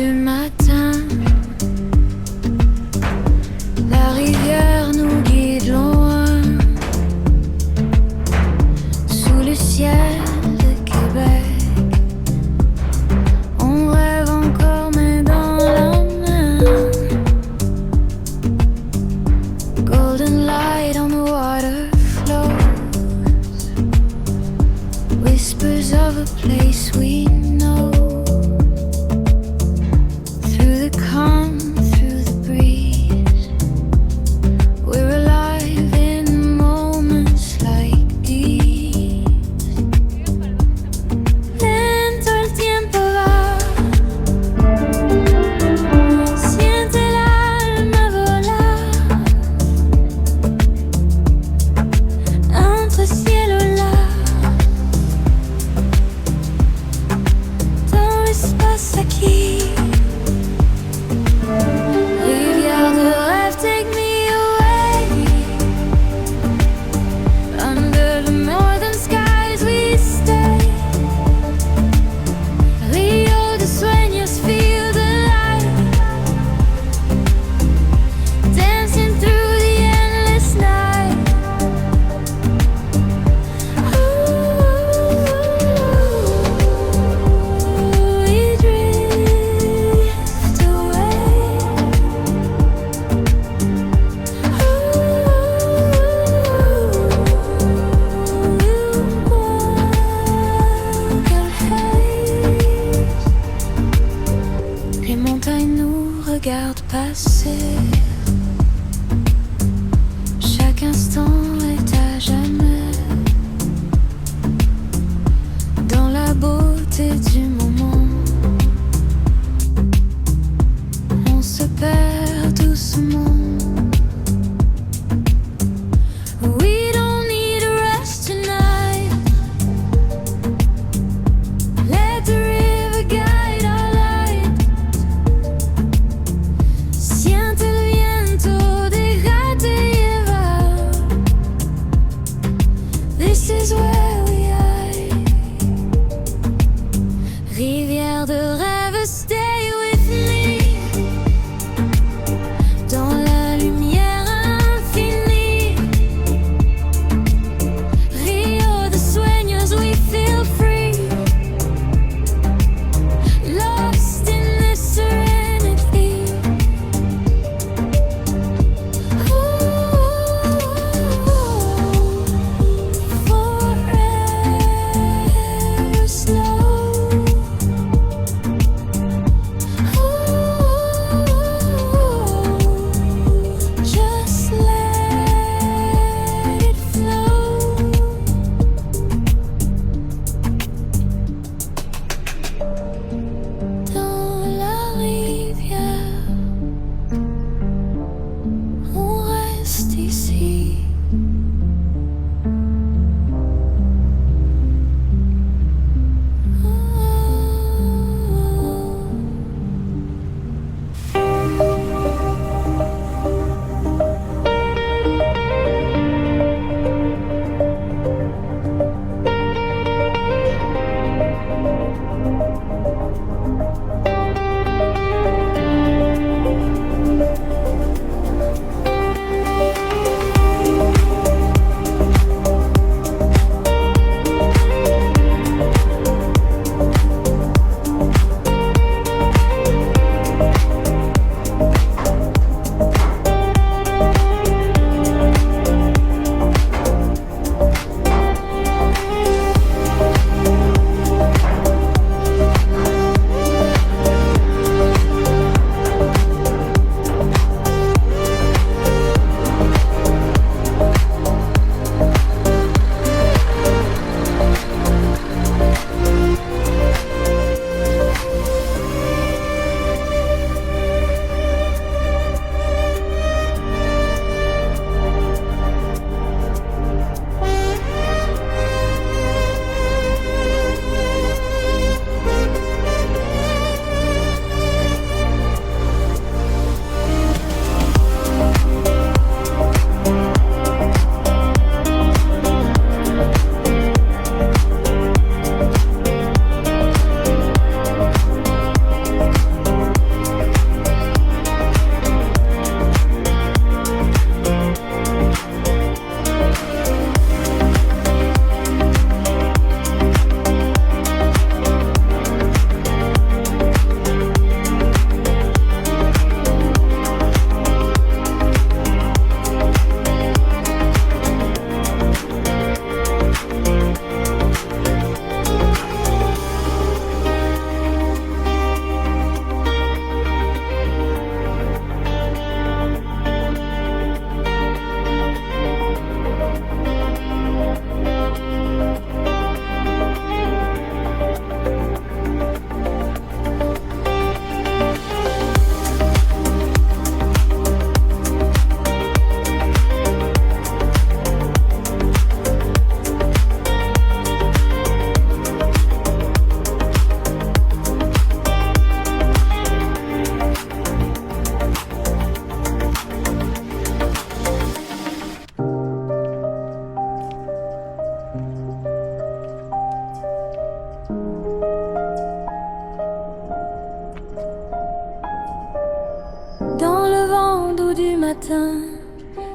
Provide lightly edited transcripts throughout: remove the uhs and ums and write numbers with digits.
du matin. La rivière nous guide loin, sous le ciel de Québec. On rêve encore mais dans la main. Golden light on the water flows, whispers of a place we know. Through the calm, through the breeze, we're alive in moments like these. Lento el tiempo va, siente el alma volar entre cielo là, dans l'espace acquis. Rivière de rêve, take me away. Under the northern skies we stay. Rio de sueños, feel the light, dancing through the endless night. We drift away. Les montagnes nous regardent passer. Chaque instant est à jamais. Dans la beauté du moment, on se perd doucement. We don't need a rest tonight. Let the river guide our light. Siente el viento, déjate llevar. This is where we are. Rivière de rêve, stay with me. Dans la lumière infinie. Rio de sueños, we feel free. Lost in this serenity. Forever slow. Just let it flow. Dans la rivière, on reste ici.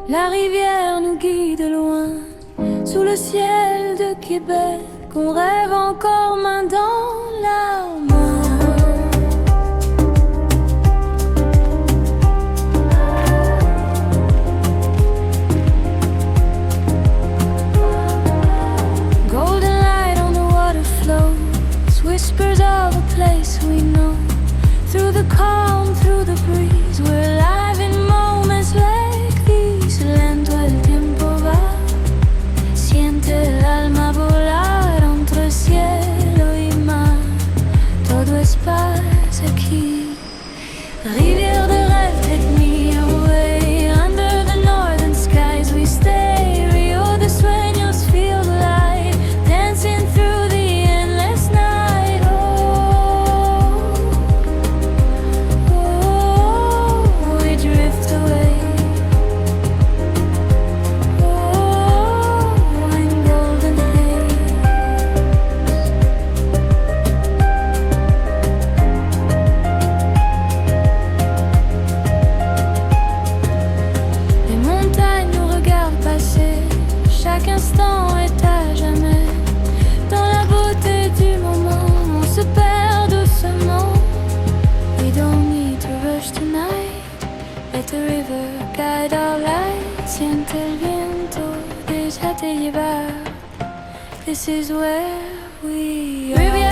La rivière nous guide loin, sous le ciel de Québec. On rêve encore main dans la main. Golden light on the water flows, whispers of a place we know. Through the calm, through the breeze, we're alive in moments like these. Lento el tiempo va, siente el alma volar entre cielo y mar. Todo es paz aquí. Rivière de rêve, take me away. Under the northern skies we stay. Rio de sueños, feel the light, dancing through the endless night. Oh, we drift away. Oh, in golden haze. Les montagnes nous regardent passer, chaque instant est à jamais. Dans la beauté du moment, on se perd doucement. We don't need to rush tonight, let the river guide our light. Siente el viento, déjate llevar. This is where we are. Rivière